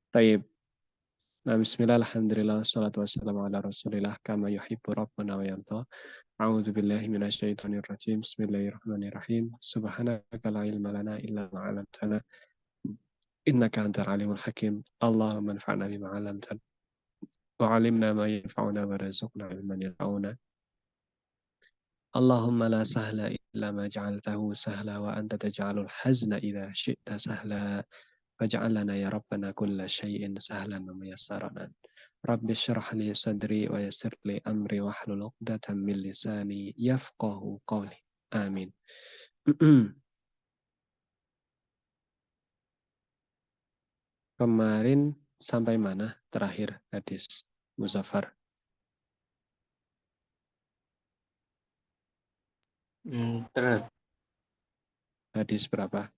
Baik. Nah, bismillah, alhamdulillah, wassalatu wassalamu ala rasulillah, kama yuhibbu rabbuna wa yarda. A'udzu billahi minasyaitonir rajim. Bismillahirrahmanirrahim. Subhanaka la ilma lana illa ma 'allamtana. Innaka antal alimul hakim. Allahumma anfa'na bima 'allamtana wa 'allimna ma yanfa'una wa rzuqna 'ilman yanfa'una. Allahumma la sahla illa ma ja'altahu sahla wa anta taj'alul hazna idza syi'ta sahla. Faj'al lana ya rabbana kulla syai'in sahlan wa muyassaran. Rabbi syrah li sadri wa yassir li amri wahlul 'uqdatam min lisani yafqahu qawli. Amin. Kemarin sampai mana terakhir hadis Muzaffar? Terus Hadis berapa?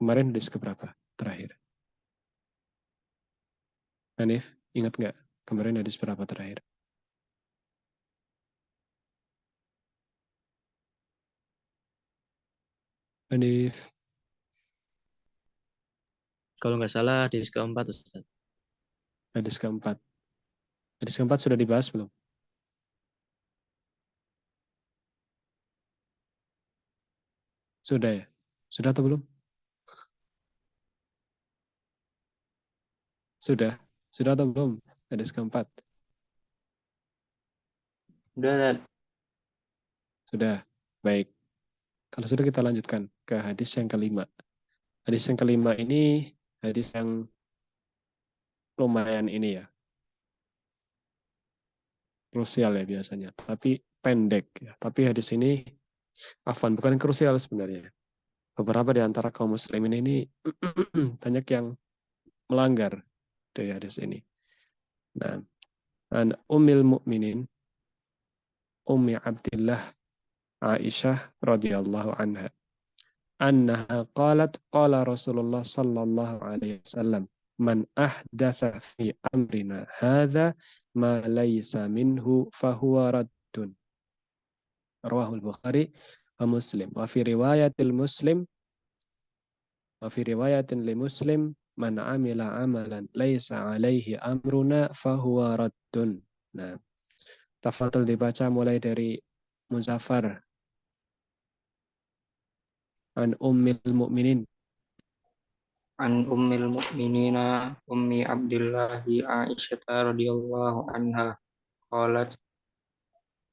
Kemarin hadis keberapa terakhir? Hanif, ingat nggak? Kemarin hadis berapa terakhir? Hanif, Kalau nggak salah hadis keempat, Ustaz. hadis keempat. Hadis keempat sudah dibahas belum? Sudah ya? Sudah atau belum? Sudah. Sudah atau belum? Hadis keempat. udah Sudah. Baik. Kalau sudah kita lanjutkan ke hadis yang kelima. Hadis yang kelima ini hadis yang lumayan ini ya. Krusial ya biasanya. Tapi pendek ya. Tapi hadis ini bukan krusial sebenarnya. Beberapa di antara kaum muslimin ini banyak yang melanggar dari hadis ini. Nah, an Ummil Mukminin Ummi Abdillah Aisyah radhiyallahu anha annaha qalat qala Rasulullah sallallahu alaihi wasallam man ahdatha fi amrina hadza ma laysa minhu fahuwa raddun. Rawahul Bukhari wa Muslim. Wa fi riwayatin li Muslim man amila amalan laysa alaihi amruna fahuwa raddun. Nah, tafadhol dibaca mulai dari Muzaffar. An Ummil Mukminin. an ummil mukminina ummi Abdillahi Aisyah radhiyallahu anha qalat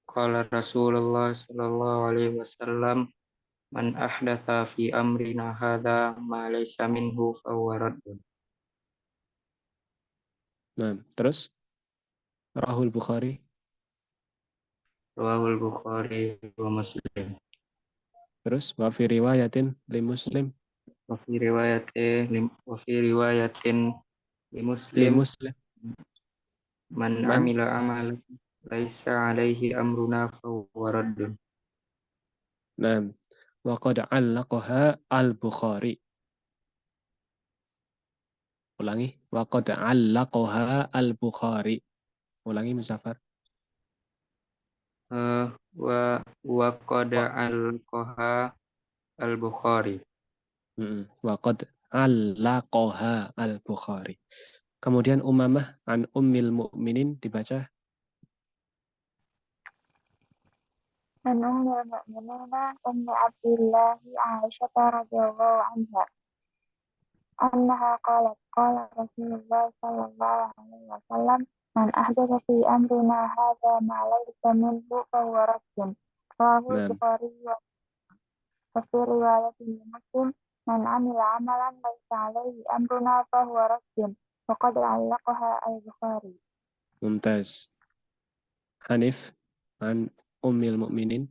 qala Rasulullah sallallahu alaihi wasallam man ahdatha fi amrina hadza ma laysa minhu fahuwa raddun. Nah, terus Rahul Bukhari. Rawahul Bukhari wa Muslim. Terus wa fi riwayatin li Muslim. Wa fi riwayatin li Li Muslim Muslim. man Man. amila amalan laisa alaihi amruna fahuwa raddun. Nah, wa qad 'allaqaha Al-Bukhari. Ulangi. Wa qad 'allaqaha Al-Bukhari. Ulangi Muzaffar. Wa qad alqaha al-Bukhari. Wa qad 'allaqaha Al-Bukhari. Kemudian Umamah an Ummil Mukminin dibaca عن أم المؤمنين أم عبد الله عائشة رضي الله عنها أنها قالت قال رسول الله صلى الله عليه وسلم من أحدث في أمرنا هذا ما ليس منه فهو رد. رواه Nah, البخاري وفي رواية لمسلم من عمل عملا ليس عليه أمرنا فهو رد وقد علقها البخاري. mumtaz. Hanif an Ummil Mukminin.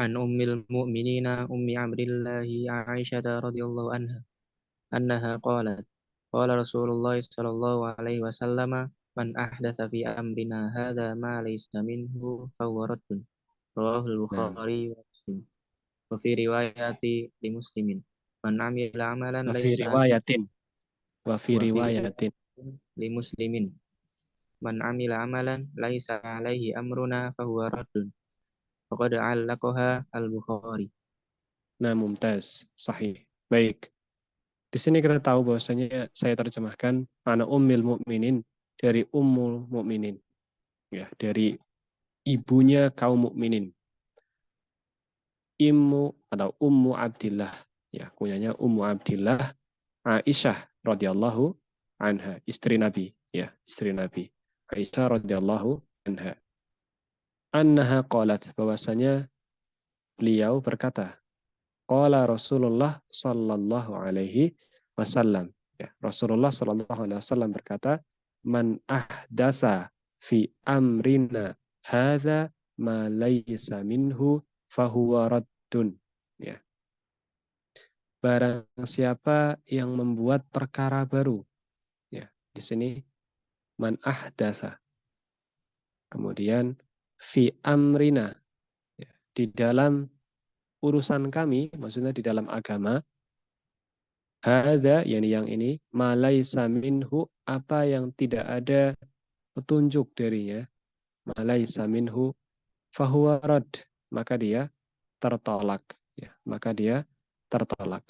An ummil mu'minina ummi Abdillahi Aisyah radhiyallahu anha annaha qalat qala Rasulullah sallallahu alaihi wasallam man ahdatsa fi amrina hadza ma laysa minhu fahuwa raddun. Rawahul Nah, Bukhari wa Muslim. Wa fi riwayati li Muslimin man amila amalan wa fi laysa riwayatin. Wa fi wa fi riwayatin. li Muslimin man amila amalan laisa alaihi amruna fahuwa raddun. Faqad allaqaha al-Bukhari. Nah, mumtaz. Sahih. Baik. Di sini kita tahu bahwasanya saya terjemahkan ana ummil mukminin dari ummul mukminin. Ya, dari ibunya kaum mukminin. Ummu Abdillah. Ya, kunyanya Ummu Abdillah Aisyah radhiyallahu anha, istri Nabi, ya, istri Nabi. Aisyah radhiyallahu anha. Annaha qalat, bahwasanya beliau berkata, qala Rasulullah sallallahu alaihi wasallam. Ya, Rasulullah sallallahu alaihi wasallam berkata, man ahdatsa fi amrina hadza ma laysa minhu fahuwa raddun. Ya. Barang siapa yang membuat perkara baru. Ya, di sini man ahdatsa. Kemudian fi amrina, ya, di dalam urusan kami, maksudnya di dalam agama, hadza, yani yang ini, ma laysa minhu, apa yang tidak ada petunjuk darinya, ma laysa minhu fahuwa rad, maka dia tertolak, ya, maka dia tertolak.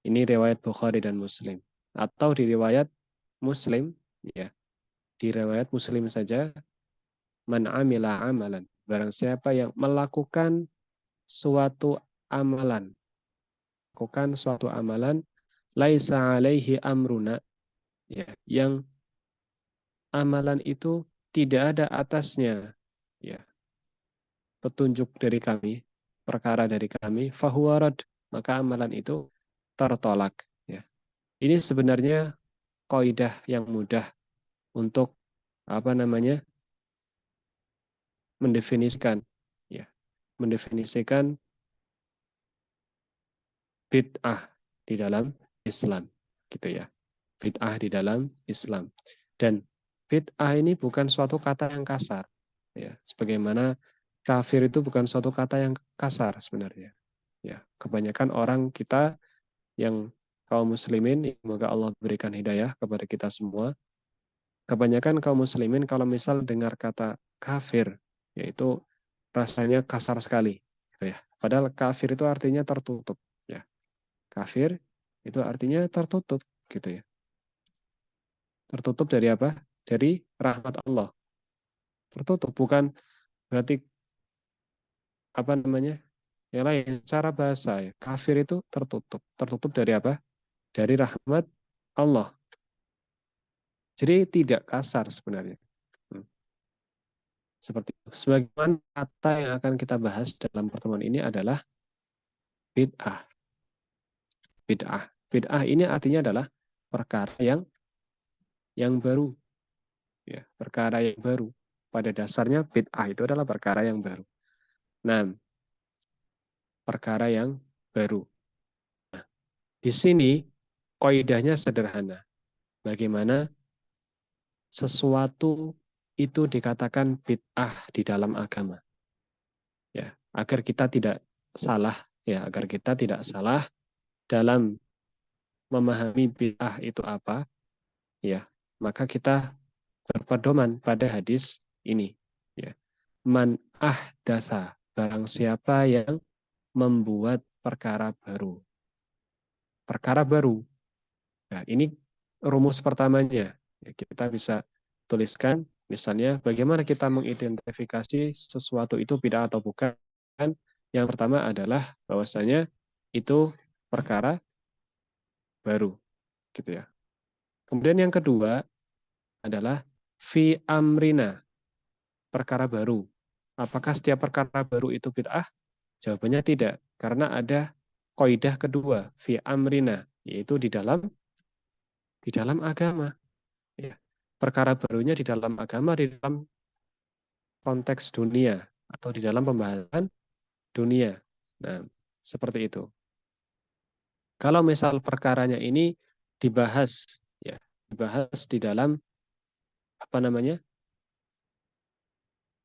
Ini riwayat Bukhari dan Muslim. Atau di riwayat Muslim, ya, di riwayat Muslim saja, man amila amalan, barang siapa yang melakukan suatu amalan, laisa alaihi amruna, ya, yang amalan itu tidak ada atasnya, ya, petunjuk dari kami, perkara dari kami, fahuwa rad, maka amalan itu tertolak, ya. Ini sebenarnya kaidah yang mudah untuk mendefinisikan, ya, mendefinisikan bid'ah di dalam Islam, gitu ya. Bid'ah di dalam Islam. Dan bid'ah ini bukan suatu kata yang kasar, ya. Sebagaimana kafir itu bukan suatu kata yang kasar sebenarnya. Ya, kebanyakan orang kita yang kaum muslimin, semoga Allah berikan hidayah kepada kita semua. Kebanyakan kaum muslimin kalau misal dengar kata kafir, yaitu rasanya kasar sekali, gitu ya. Padahal kafir itu artinya tertutup, ya. Kafir itu artinya tertutup, gitu ya. Tertutup dari apa? Dari rahmat Allah. Tertutup bukan berarti yang lain, cara bahasa, ya. Kafir itu tertutup. Tertutup dari apa? Dari rahmat Allah. Jadi tidak kasar sebenarnya. Seperti itu. Sebagaimana kata yang akan kita bahas dalam pertemuan ini adalah bid'ah. Bid'ah. Bid'ah ini artinya adalah perkara yang baru. Ya, perkara yang baru. Pada dasarnya bid'ah itu adalah perkara yang baru. Nah, perkara yang baru. Nah, di sini kaidahnya sederhana. Bagaimana sesuatu itu dikatakan bid'ah di dalam agama. Ya, agar kita tidak salah, ya, agar kita tidak salah dalam memahami bid'ah itu apa, ya, maka kita berpedoman pada hadis ini, ya. Man ahdatsa, barang siapa yang membuat perkara baru. Perkara baru. Nah, ini rumus pertamanya. Ya, kita bisa tuliskan, misalnya bagaimana kita mengidentifikasi sesuatu itu bid'ah atau bukan. Yang pertama adalah bahwasanya itu perkara baru, gitu ya. Kemudian yang kedua adalah fi amrina, perkara baru. Apakah setiap perkara baru itu bid'ah? Jawabannya tidak, karena ada kaidah kedua, fi amrina, yaitu di dalam agama. Ya. Perkara barunya di dalam agama, di dalam konteks dunia, atau di dalam pembahasan dunia. Nah, seperti itu. Kalau misal perkaranya ini dibahas, ya, dibahas di dalam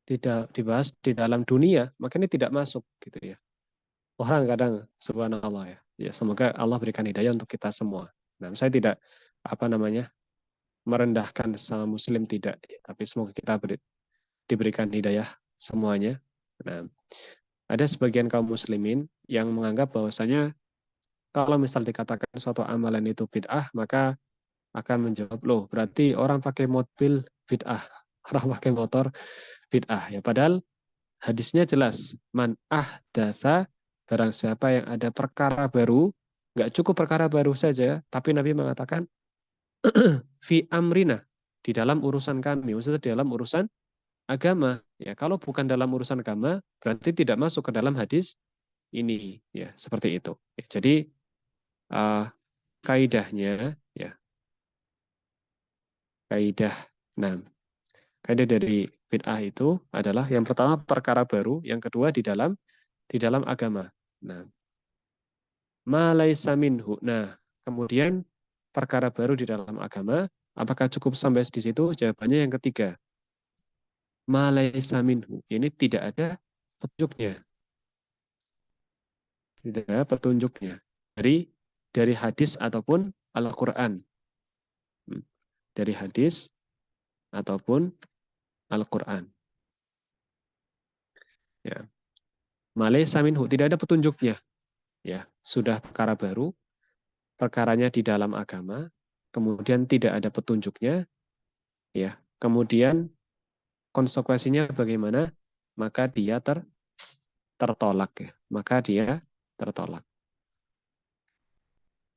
dibahas di dalam dunia, maka ini tidak masuk, gitu ya. Orang kadang, subhanallah, ya. Ya, semoga Allah berikan hidayah untuk kita semua. Nah, saya tidak merendahkan sama muslim, tidak, tapi semoga kita diberikan hidayah semuanya. Nah, ada sebagian kaum muslimin yang menganggap bahwasanya kalau misal dikatakan suatu amalan itu bid'ah, maka akan menjawab, loh berarti orang pakai mobil bid'ah, orang pakai motor bid'ah. Ya, padahal hadisnya jelas, man ahdatsa, barang siapa yang ada perkara baru, nggak cukup perkara baru saja, tapi Nabi mengatakan fi amrina, di dalam urusan kami, maksudnya di dalam urusan agama. Ya, kalau bukan dalam urusan agama, berarti tidak masuk ke dalam hadis ini. Ya, seperti itu. Ya, jadi kaidahnya, ya, kaidah, nah, kaidah dari bid'ah itu adalah yang pertama perkara baru, yang kedua di dalam agama. Nah, ma laisa minhu. Nah, kemudian perkara baru di dalam agama, apakah cukup sampai di situ? Jawabannya yang ketiga. Ma laisa minhu. Ini tidak ada petunjuknya. Tidak ada petunjuknya. Dari hadis ataupun Al-Qur'an. Dari hadis ataupun Al-Qur'an. Ya. Ma laisa minhu, tidak ada petunjuknya. Ya, sudah perkara baru, perkaranya di dalam agama, kemudian tidak ada petunjuknya, ya. Kemudian konsekuensinya bagaimana? Maka dia tertolak, ya. Maka dia tertolak.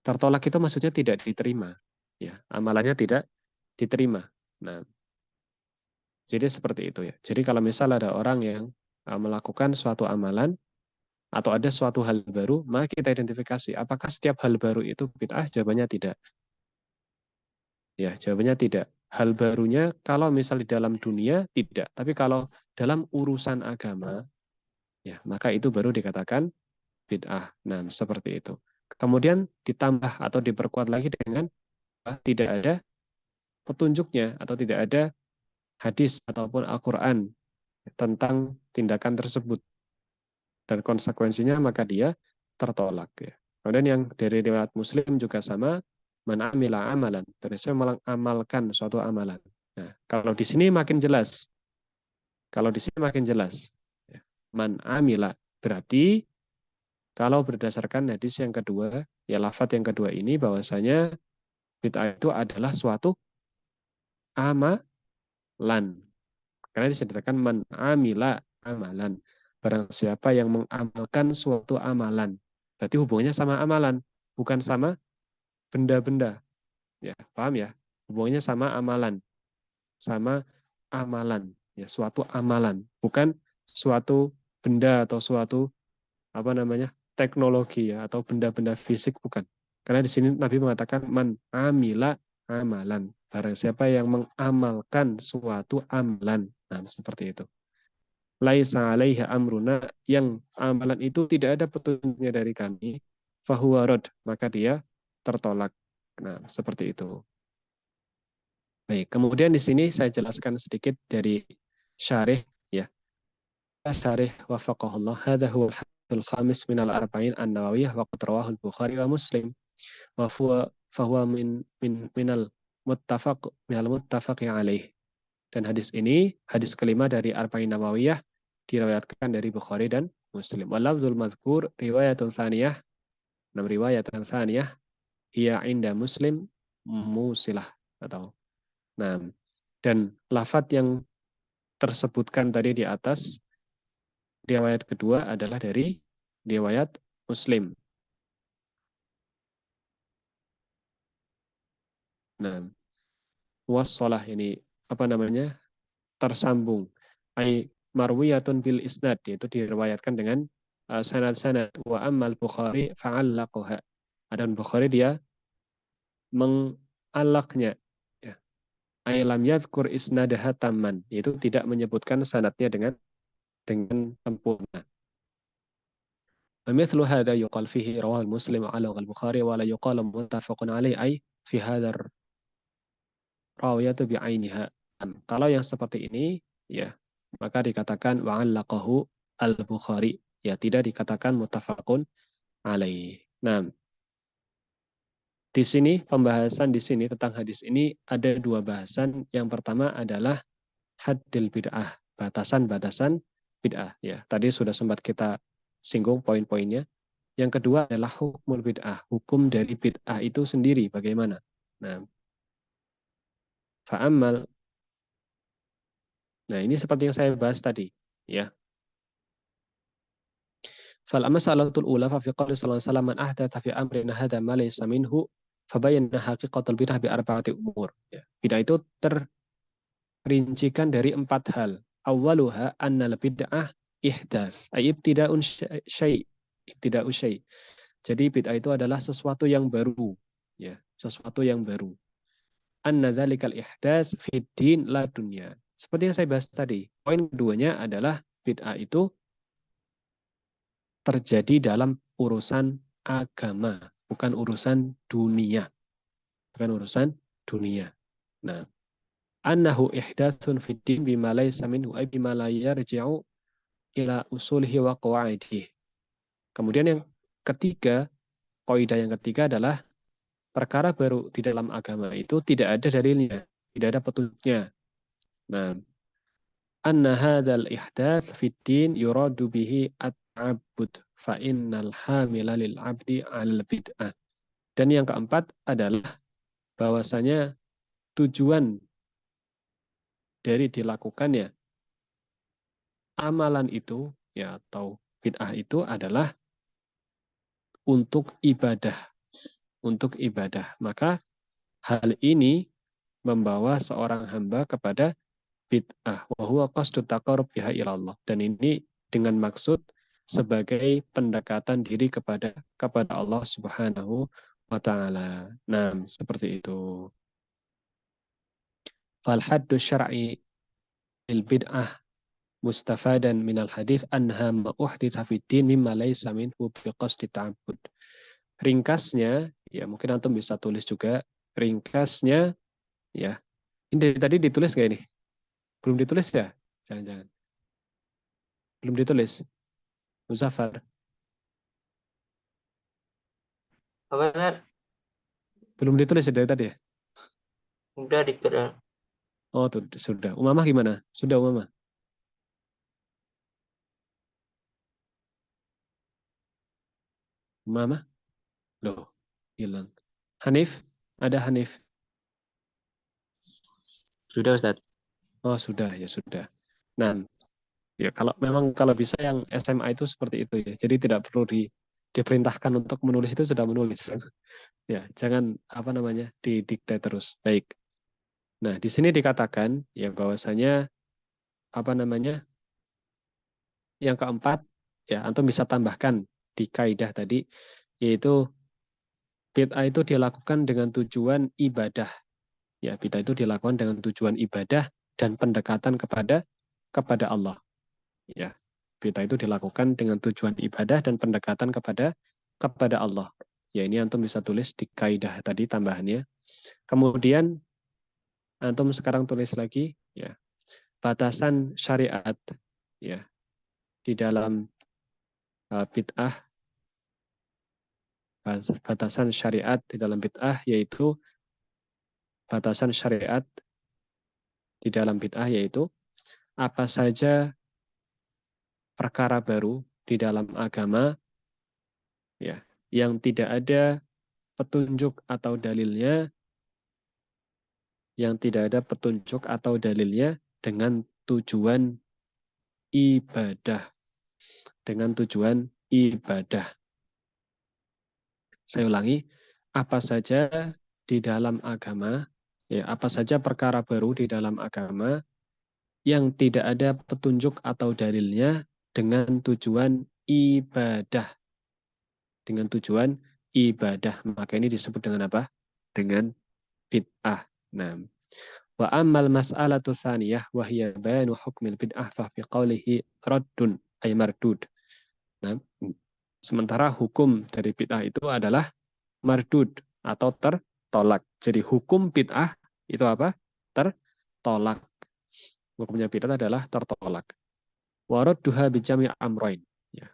Tertolak itu maksudnya tidak diterima, ya. Amalannya tidak diterima. Nah, jadi seperti itu, ya. Jadi kalau misal ada orang yang melakukan suatu amalan atau ada suatu hal baru, maka kita identifikasi apakah setiap hal baru itu bid'ah? Jawabannya tidak. Ya, jawabannya tidak. Hal barunya kalau misal di dalam dunia tidak, tapi kalau dalam urusan agama, ya, maka itu baru dikatakan bid'ah. Nah, seperti itu. Kemudian ditambah atau diperkuat lagi dengan tidak ada petunjuknya atau tidak ada hadis ataupun Al-Qur'an tentang tindakan tersebut. Dan konsekuensinya maka dia tertolak, ya. Kemudian yang dari riwayat Muslim juga sama, man amila amalan, terusnya mengamalkan suatu amalan. Nah, kalau di sini makin jelas. Kalau di sini makin jelas. Ya. Man amila, berarti kalau berdasarkan hadis yang kedua, ya lafadz yang kedua ini bahwasanya bid'ah itu adalah suatu amalan. Karena disebutkan man amila amalan. Barang siapa yang mengamalkan suatu amalan. Berarti hubungannya sama amalan, bukan sama benda-benda. Ya, paham ya? Hubungannya sama amalan. Sama amalan, ya, suatu amalan, bukan suatu benda atau suatu teknologi, ya, atau benda-benda fisik, bukan. Karena di sini Nabi mengatakan man amila amalan. Barang siapa yang mengamalkan suatu amalan. Nah, seperti itu. Laisa alaiha amruna, yang amalan itu tidak ada petunjuknya dari kami, fahuwa rad, maka dia tertolak. Nah, seperti itu. Baik, kemudian di sini saya jelaskan sedikit dari syarih, ya. Syarih wafaqahullah, hadza huwa al khamis min al-arba'in an-nawawiyah wa qad rawahu al-Bukhari wa Muslim. Wa fahuwa min al-muttafaq alaih. Dan hadis ini, hadis kelima dari Arba'in Nawawiyah, diriwayatkan dari Bukhari dan Muslim. Walafzul mazkur riwayatun tsaniyah, riwayatun tsaniyah, hiya inda Muslim musilah, atau dan lafadz yang tersebutkan tadi di atas, riwayat kedua adalah dari riwayat Muslim. Nah, wassalah ini tersambung. Ai marwiyatun bil isnad, yaitu diriwayatkan dengan sanad-sanad. Wa ammal Bukhari fa'allaqaha. Adapun Bukhari dia mengalaknya, ya. Ai lam yadhkur isnadaha tamman, yaitu tidak menyebutkan sanadnya dengan sempurna. Mithlu hadza yuqal fihi rawahu Muslim ala al-Bukhari wa la yuqalu muttafaqun alaihi ai fi hadzal rawiyatu bi'ainiha. Kalau yang seperti ini, ya, maka dikatakan wa'allaqahu al-Bukhari, ya, tidak dikatakan muttafaqun alaih. Nah, di sini pembahasan di sini tentang hadis ini ada dua bahasan. Yang pertama adalah haddil bid'ah, batasan-batasan bid'ah, ya. Tadi sudah sempat kita singgung poin-poinnya. Yang kedua adalah hukmul bid'ah, hukum dari bid'ah itu sendiri bagaimana. Nah, fa'amal. Nah, ini seperti yang saya bahas tadi, ya. Fal mas'alatul ula fa fi qouli sallallahu alaihi wasallam man ahdatsa fi amrina hadza ma laysa minhu fabayyana haqiqatul bid'ah bi arba'ati umur. Ya. Bid'ah itu rincikan dari 4 hal. Awwaluha annal bid'ah ihdas. Ay ibtida'un syai'. Ibtida'u syai'. Jadi bid'ah itu adalah sesuatu yang baru, ya, sesuatu yang baru. Anna dzalikal ihdas fid din la dunya. Seperti yang saya bahas tadi. Poin keduanya adalah bid'ah itu terjadi dalam urusan agama, bukan urusan dunia. Bukan urusan dunia. Nah, annahu ihdatsun fid din bima laysa minhu ay bima la yarji'u ila usulihi wa qawaidih. Kemudian yang ketiga, kaidah yang ketiga adalah perkara baru di dalam agama itu tidak ada dalilnya, tidak ada petunjuknya. Nah, anna hadzal ihdaats fid din yuradu bihi at-ta'abbud fa innal hamila lil 'abdi 'al bid'ah. Dan yang keempat adalah bahwasanya tujuan dari dilakukannya amalan itu, ya, atau bid'ah itu adalah untuk ibadah, untuk ibadah. Maka hal ini membawa seorang hamba kepada bid'ah, wa huwa qasdu taqarrub biha ilallah. Dan ini dengan maksud sebagai pendekatan diri kepada Allah Subhanahu wa taala. Nah, seperti itu. Fal haddu syar'i lil bid'ah mustafadan minal hadits anha ma uhditha fid din mimma laysa minhu bi qasdi ta'abbud. Ringkasnya, ya mungkin antum bisa tulis juga ringkasnya, ya. Ini tadi ditulis nggak ini? Belum ditulis ya? Jangan-jangan. Belum ditulis. Muzaffar. Apa benar? Belum ditulis ya dari tadi ya? Udah dikira. Oh, tuh, sudah. Umamah gimana? Sudah Umamah? Umamah? Loh, hilang. Hanif? Ada Hanif? Sudah Ustaz. Oh, sudah. Ya, sudah. Nah, ya kalau bisa yang SMA itu seperti itu ya. Jadi tidak perlu diperintahkan untuk menulis itu sudah menulis. Ya, jangan didikte terus. Baik. Nah, di sini dikatakan ya bahwasanya yang keempat, ya antum bisa tambahkan di kaidah tadi, yaitu bid'ah itu dilakukan dengan tujuan ibadah. Ya, bid'ah itu dilakukan dengan tujuan ibadah dan pendekatan kepada Allah. Ya, bid'ah itu dilakukan dengan tujuan ibadah dan pendekatan kepada Allah. Ya, ini antum bisa tulis di kaidah tadi tambahannya. Kemudian antum sekarang tulis lagi, ya, batasan syariat, ya, di dalam bid'ah, batasan syariat di dalam bid'ah yaitu batasan syariat di dalam bid'ah yaitu apa saja perkara baru di dalam agama, ya, yang tidak ada petunjuk atau dalilnya, dengan tujuan ibadah, Saya ulangi, apa saja di dalam agama, ya, apa saja perkara baru di dalam agama yang tidak ada petunjuk atau dalilnya dengan tujuan ibadah. Maka ini disebut dengan apa? Dengan bid'ah. Nah, wa ammal mas'alatu tsaniyah wa hiya bayanu hukmil bid'ah fa fi qawlihi raddun ay mardud. Nah, sementara hukum dari bid'ah itu adalah mardud atau tertolak. Jadi hukum bid'ah itu apa? Tertolak. Hukumnya bid'ah adalah tertolak. Wa radduha bi jami' amrayn. Ya.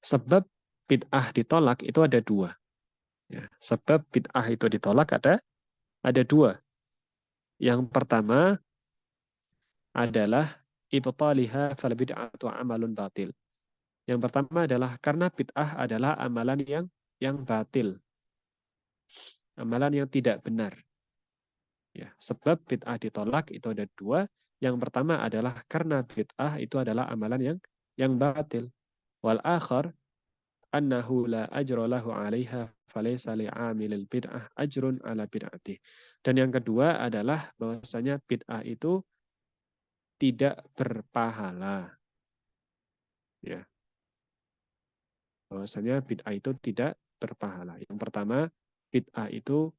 Sebab bid'ah ditolak itu ada dua. Ya. Sebab bid'ah itu ditolak ada dua. Yang pertama adalah ibtaliha fal bid'atu amalun batil. Yang pertama adalah karena bid'ah adalah amalan yang batil, amalan yang tidak benar. Ya, sebab bid'ah ditolak itu ada dua. Yang pertama adalah karena bid'ah itu adalah amalan yang batil. Wal akhar annahu la ajra lahu 'alaiha falaysa li'amilil bid'ah ajrun 'ala bid'atih. Dan yang kedua adalah bahwasanya bid'ah itu tidak berpahala. Ya. Bahwasanya bid'ah itu tidak berpahala. Yang pertama, bid'ah itu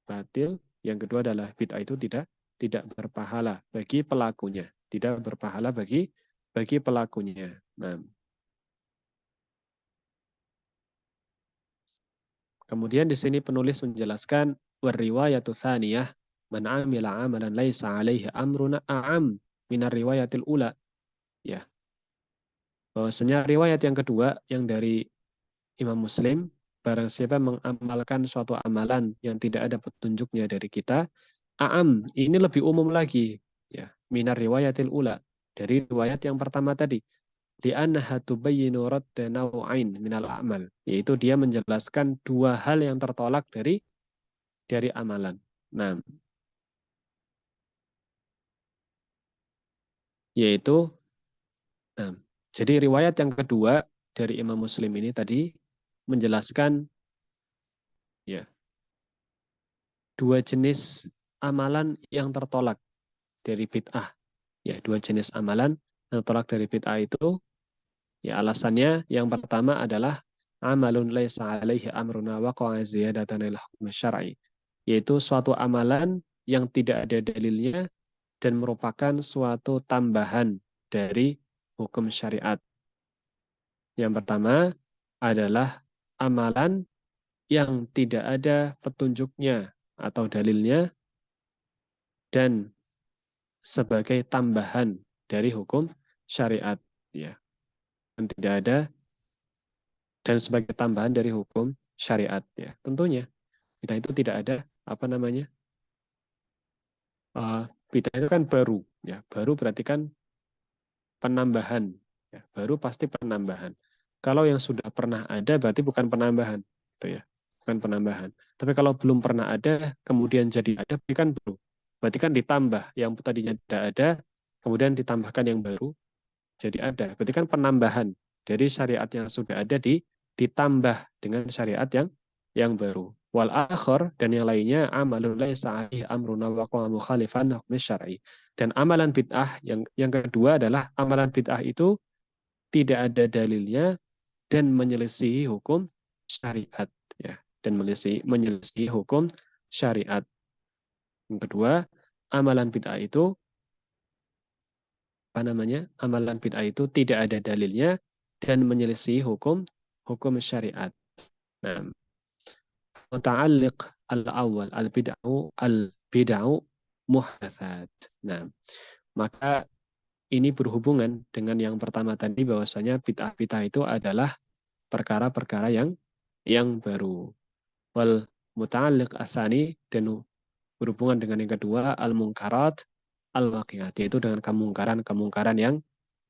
batil. Yang kedua adalah bid'ah itu tidak berpahala bagi pelakunya, tidak berpahala bagi pelakunya. Nah, kemudian di sini penulis menjelaskan wariwayatu tsaniyah man 'amila 'amalan laisa 'alaihi amruna a'am minar riwayatil ula. Ya. Bahwasanya riwayat yang kedua yang dari Imam Muslim, barang siapa mengamalkan suatu amalan yang tidak ada petunjuknya dari kita, a'am, ini lebih umum lagi, ya, minar riwayatil ula, dari riwayat yang pertama tadi, li'annaha tubayyinu radda naw'ain minal a'mal, yaitu dia menjelaskan dua hal yang tertolak dari amalan. Nah, yaitu, nah, jadi riwayat yang kedua dari Imam Muslim ini tadi menjelaskan, ya, dua jenis amalan yang tertolak dari bid'ah. Ya, dua jenis amalan yang tertolak dari bid'ah itu, ya alasannya yang pertama adalah amalun laisa alaihi amruna waqa'a ziyadatan lil hukm syar'i, yaitu suatu amalan yang tidak ada dalilnya dan merupakan suatu tambahan dari hukum syariat. Yang pertama adalah amalan yang tidak ada petunjuknya atau dalilnya dan sebagai tambahan dari hukum syariat, ya, dan tidak ada dan sebagai tambahan dari hukum syariat, ya, tentunya bid'ah itu tidak ada apa namanya, bid'ah itu kan baru, ya, baru berarti kan penambahan, ya, baru pasti penambahan. Kalau yang sudah pernah ada berarti bukan penambahan, gitu ya, bukan penambahan. Tapi kalau belum pernah ada kemudian jadi ada, berarti kan baru, berarti kan ditambah yang tadinya tidak ada kemudian ditambahkan yang baru jadi ada. Berarti kan penambahan dari syariat yang sudah ada ditambah dengan syariat yang baru. Wal akhir, dan yang lainnya amalun laisa alaihi amruna wa qa'a mukhalifan hukm syar'i. Dan amalan bid'ah yang kedua adalah amalan bid'ah itu tidak ada dalilnya dan menyelisihi hukum syariat, ya, dan menyelisihi hukum syariat. Yang kedua, amalan bid'ah itu amalan bid'ah itu tidak ada dalilnya dan menyelisih hukum syariat. Nah, muta'alliq al-awwal al-bid'u muhdatsat. Nah, maka ini berhubungan dengan yang pertama tadi bahwasanya bid'ah itu adalah perkara-perkara yang baru. Wal muta'alliq asani, dan berhubungan dengan yang kedua al-munkarat al-waqi'at, yaitu dengan kemungkaran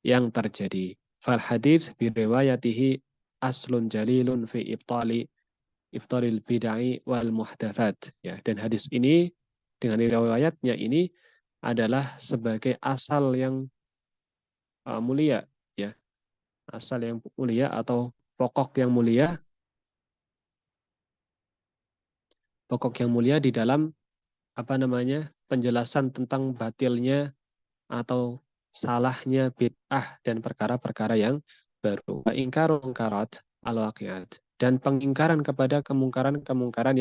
yang terjadi. Fal hadits bi riwayatihi aslun jalilun fi ibtalil bid'ai wal muhdatsat. Ya, dan hadis ini dengan riwayatnya ini adalah sebagai asal yang mulia, ya. Asal yang mulia atau pokok yang mulia di dalam penjelasan tentang batilnya atau salahnya bid'ah dan perkara-perkara yang baru. Ingkarul munkarat al-waqi'at, dan pengingkaran kepada kemungkaran-kemungkaran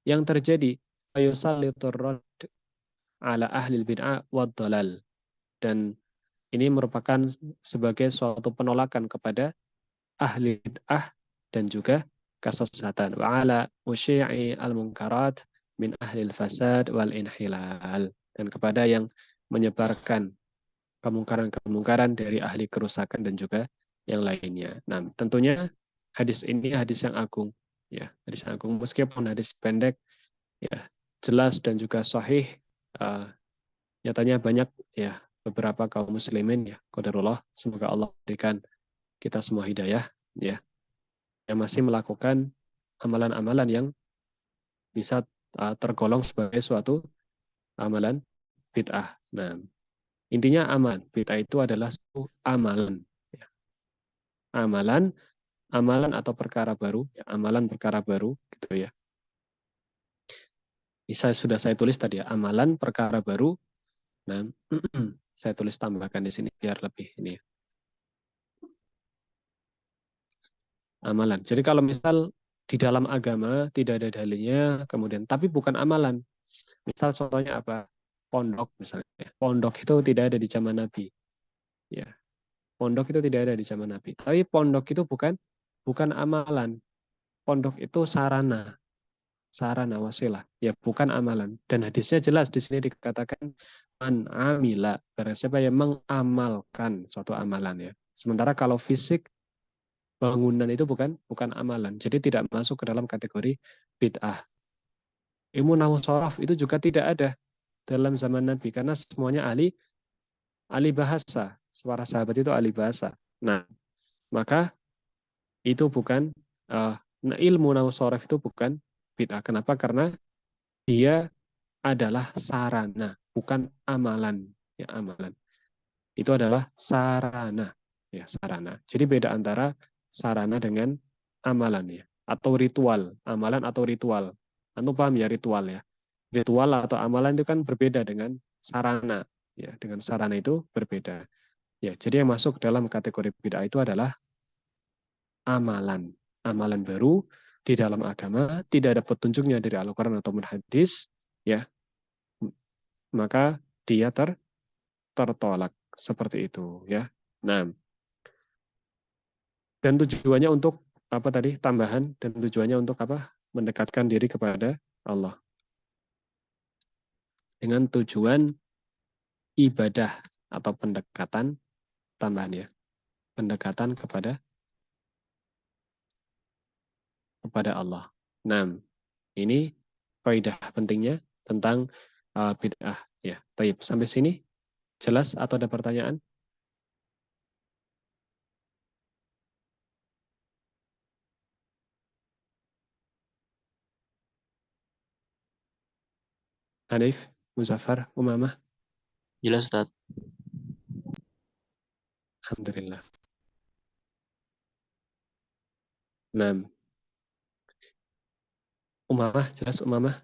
yang terjadi. Ayusallitur radd ala ahli bid'ah wad dalal, dan ini merupakan sebagai suatu penolakan kepada ahli bid'ah dan juga kesesatan. Wa ala musyi'i al-munkarat min ahli fasad wal inhilal, dan kepada yang menyebarkan kemungkaran-kemungkaran dari ahli kerusakan dan juga yang lainnya. Nah, tentunya hadis ini hadis yang agung, ya, hadis yang agung meskipun hadis pendek, ya, jelas dan juga sahih. Nyatanya banyak, ya, beberapa kaum muslimin, ya, qadarullah, semoga Allah berikan kita semua hidayah, ya, yang masih melakukan amalan-amalan yang bisa tergolong sebagai suatu amalan bid'ah. Nah, intinya amalan bid'ah itu adalah suatu amalan, ya. Amalan atau perkara baru, ya, amalan perkara baru, gitu ya. Sudah saya tulis tadi ya, amalan perkara baru. Nah, saya tulis tambahkan di sini biar lebih ini. Amalan. Jadi kalau misal di dalam agama tidak ada dalilnya, kemudian tapi bukan amalan. Misal contohnya apa? Pondok misalnya. Pondok itu tidak ada di zaman Nabi. Ya, pondok itu tidak ada di zaman Nabi. Tapi pondok itu bukan amalan. Pondok itu sarana wasilah, ya bukan amalan. Dan hadisnya jelas di sini dikatakan man amila, barang siapa yang mengamalkan suatu amalan, ya. Sementara kalau fisik bangunan itu bukan amalan, jadi tidak masuk ke dalam kategori bid'ah. Ilmu nahwu sharaf itu juga tidak ada dalam zaman Nabi karena semuanya ahli bahasa. Para sahabat itu ahli bahasa. Nah, maka itu bukan ilmu nahwu sharaf itu bukan bid'ah. Kenapa? Karena dia adalah sarana, bukan amalan. Ya, amalan. Itu adalah sarana. Ya, sarana. Jadi beda antara sarana dengan amalan, ya. Atau ritual. Amalan atau ritual. Antum paham ya ritual, ya? Ritual atau amalan itu kan berbeda dengan sarana. Ya, dengan sarana itu berbeda. Ya, jadi yang masuk dalam kategori bid'ah itu adalah amalan. Amalan baru di dalam agama, tidak ada petunjuknya dari Al-Quran atau hadis, ya, maka dia tertolak seperti itu, ya. Nah, dan tujuannya untuk apa tadi? Tambahan, dan tujuannya untuk apa? Mendekatkan diri kepada Allah. Dengan tujuan ibadah atau pendekatan tambahan, ya. Pendekatan kepada Allah. Nah, ini kaidah pentingnya tentang bid'ah, ya. Baik, sampai sini jelas atau ada pertanyaan? Hanif, Muzaffar, Umamah? Jelas Ustaz. Alhamdulillah. Nah, Umamah, jelas Umamah?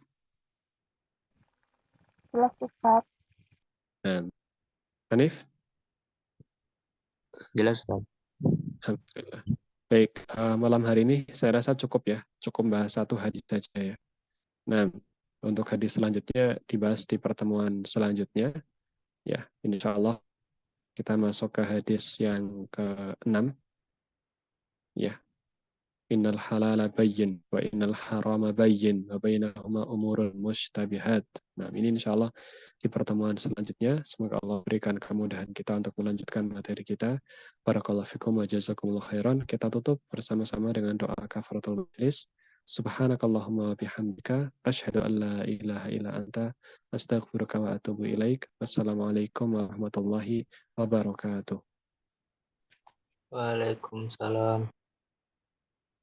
Jelas Ustaz. Nah, Hanif? Jelas Ustaz. Alhamdulillah. Baik, malam hari ini saya rasa cukup ya, cukup bahas satu hadis saja ya. Nah, untuk hadis selanjutnya dibahas di pertemuan selanjutnya. Ya, insya Allah kita masuk ke hadis yang ke-6. Ya, innal halala bayyin wa innal harama bayyin wa bainahuma umurun mushtabihat. Nah, ini insya Allah di pertemuan selanjutnya. Semoga Allah berikan kemudahan kita untuk melanjutkan materi kita. Barakallahu fikum wa jazakumullah khairan. Kita tutup bersama-sama dengan doa kafaratul majlis. Subhanakallahumma bihamdika asyhadu an la ilaha illa anta astaghfiruka wa atubu ilaik. Wassalamualaikum warahmatullahi wabarakatuh. Waalaikumsalam.